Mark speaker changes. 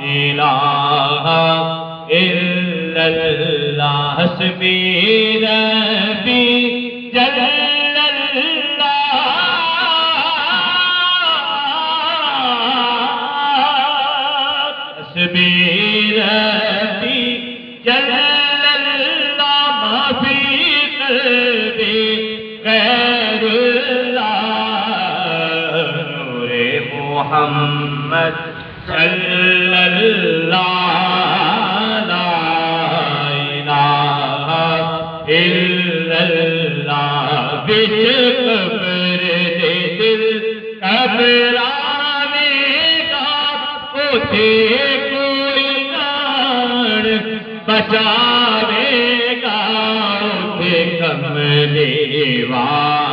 Speaker 1: الہ الا اللہ حسبی ربی جل اللہ حسبی ربی جل اللہ ما فی قلبی غیر اللہ نور محمد صلی اللہ لا الہ الا اللہ بچ قبر دے دل قبرانے گا اتے کوئی جان بچاوے گا اتے کملے والا